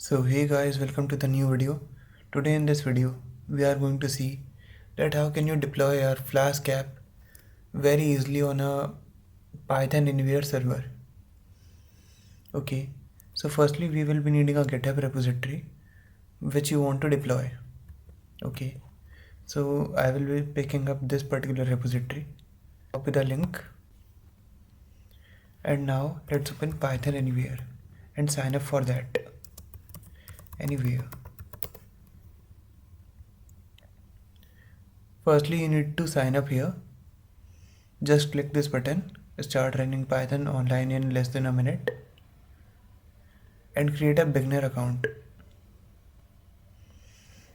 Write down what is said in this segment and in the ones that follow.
So hey guys, welcome to the new video. Today in this video we are going to see that how can you deploy your Flask app very easily on a PythonAnywhere server. Okay, so firstly we will be needing a GitHub repository which you want to deploy. Okay, so I will be picking up this particular repository, copy the link, and now let's open PythonAnywhere and sign up for that. Anywhere. Firstly, you need to sign up here. Just click this button, start running Python online in less than a minute, and create a beginner account.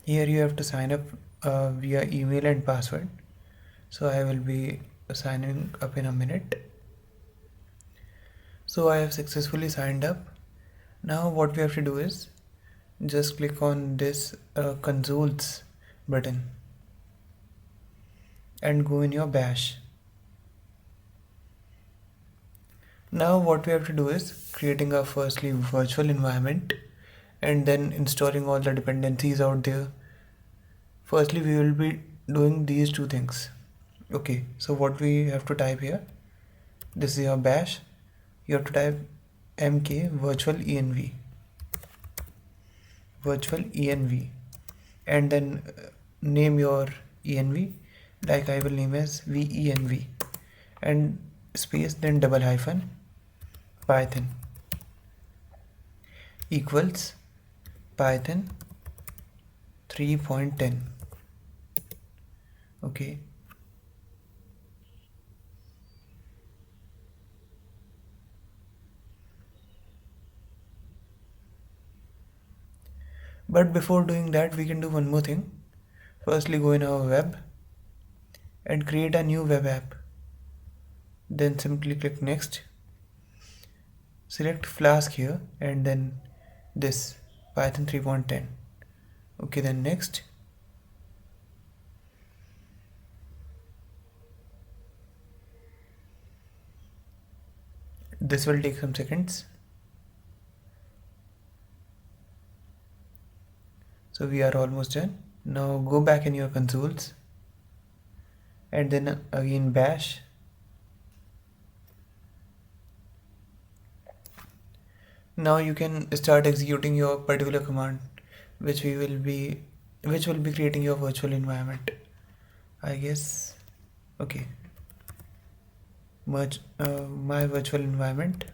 Here you have to sign up via email and password. So I will be signing up in a minute. So I have successfully signed up. Now what we have to do is just click on this consoles button and go in your bash. Now what we have to do is creating a firstly virtual environment and then installing all the dependencies out there. Firstly we will be doing these two things. Okay, so what we have to type here, this is your bash. You have to type mk virtual env and then name your env, like I will name as venv, and space then double hyphen python equals python 3.10. okay, but before doing that we can do one more thing. Firstly go in our web and create a new web app, then simply click next, select Flask here and then this python 3.10. okay, then next. This will take some seconds. So we are almost done. Now go back in your consoles and then again bash. Now you can start executing your particular command which will be creating your virtual environment, I guess. Okay, merge my virtual environment.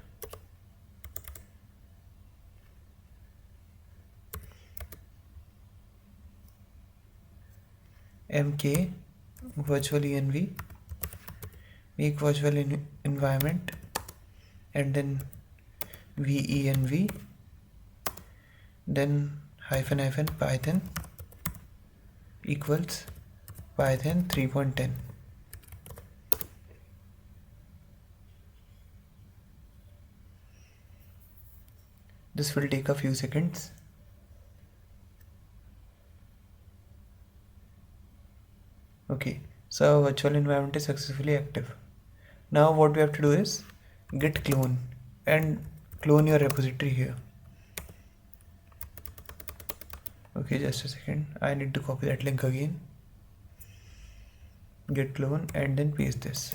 mk virtual env, make virtual environment and then venv, then hyphen python equals python 3.10. This will take a few seconds. Okay, so our virtual environment is successfully active. Now what we have to do is git clone and clone your repository here. Okay, just a second, I need to copy that link again. Git clone and then paste this.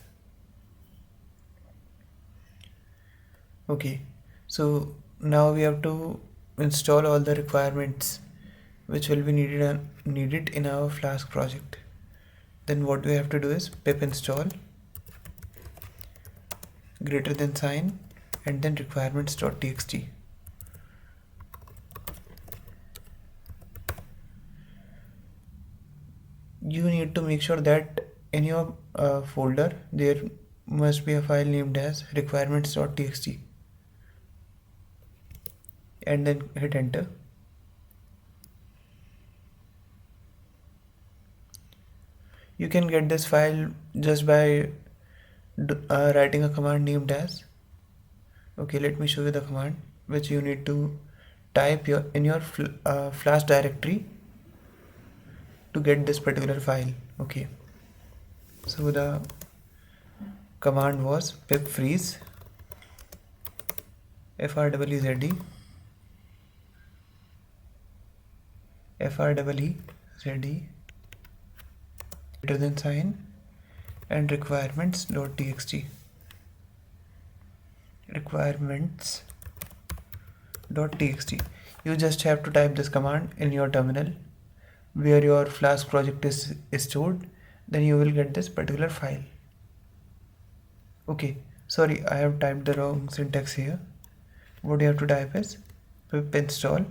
Okay, so now we have to install all the requirements which will be needed in our Flask project. Then what we have to do is pip install greater than sign and then requirements.txt. You need to make sure that in your folder there must be a file named as requirements.txt and then hit enter. You can get this file just by writing a command named as, okay, let me show you the command which you need to type in your Flask directory to get this particular file. Okay, so the command was pip freeze freeze FREE ready greater than sign and requirements.txt. Requirements.txt. You just have to type this command in your terminal where your Flask project is stored, then you will get this particular file. Okay, sorry, I have typed the wrong syntax here. What you have to type is pip install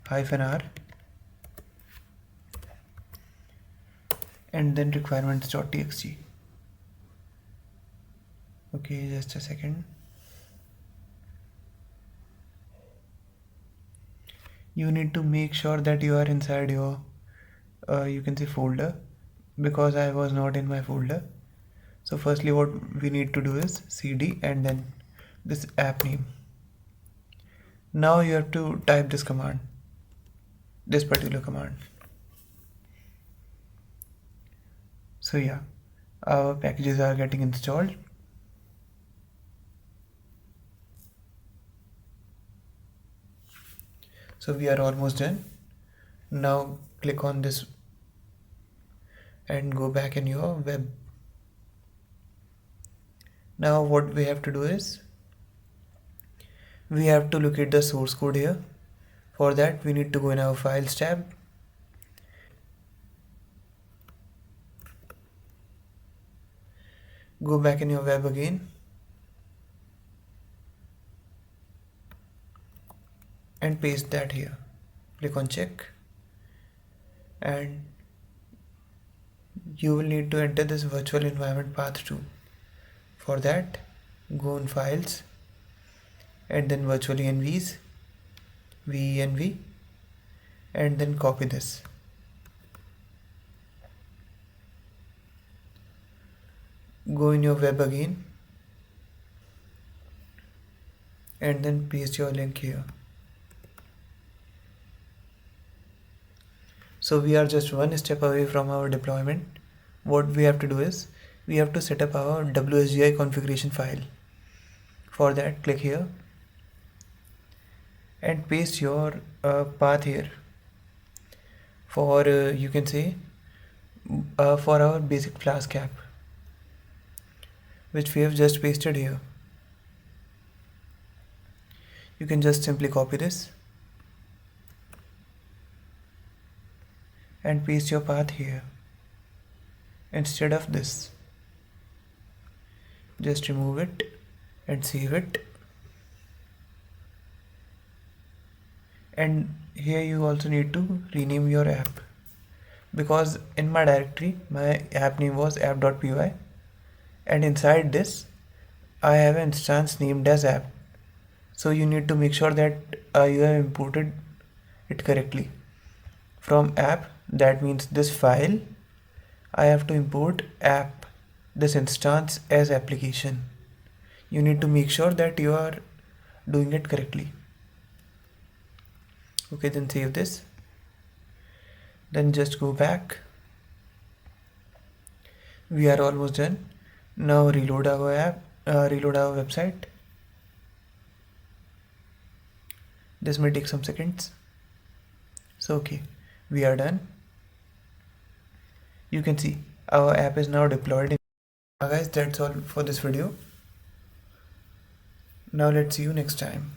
-r and then requirements.txt. Okay, just a second. You need to make sure that you are inside your you can say folder, because I was not in my folder. So firstly what we need to do is cd and then this app name. Now you have to type this command, this particular command. So yeah, our packages are getting installed. So we are almost done. Now click on this and go back in your web. Now what we have to do is we have to look at the source code here. For that we need to go in our files tab, go back in your web again and paste that here. Click on check and you will need to enter this virtual environment path too. For that go on files and then virtual envs, venv, and then copy this. Go in your web again and then paste your link here. So we are just one step away from our deployment. What we have to do is we have to set up our WSGI configuration file. For that click here and paste your path here for you can say for our basic Flask app, which we have just pasted here. You can just simply copy this and paste your path here instead of this. Just remove it and save it. And here you also need to rename your app, because in my directory my app name was app.py and inside this I have an instance named as app. So you need to make sure that you have imported it correctly. From app, that means this file, I have to import app, this instance, as application. You need to make sure that you are doing it correctly. Okay, then save this. Then just go back. We are almost done. Now reload our app, reload our website. This may take some seconds. So okay, we are done. You can see our app is now deployed. Guys, that's all for this video. Now let's see you next time.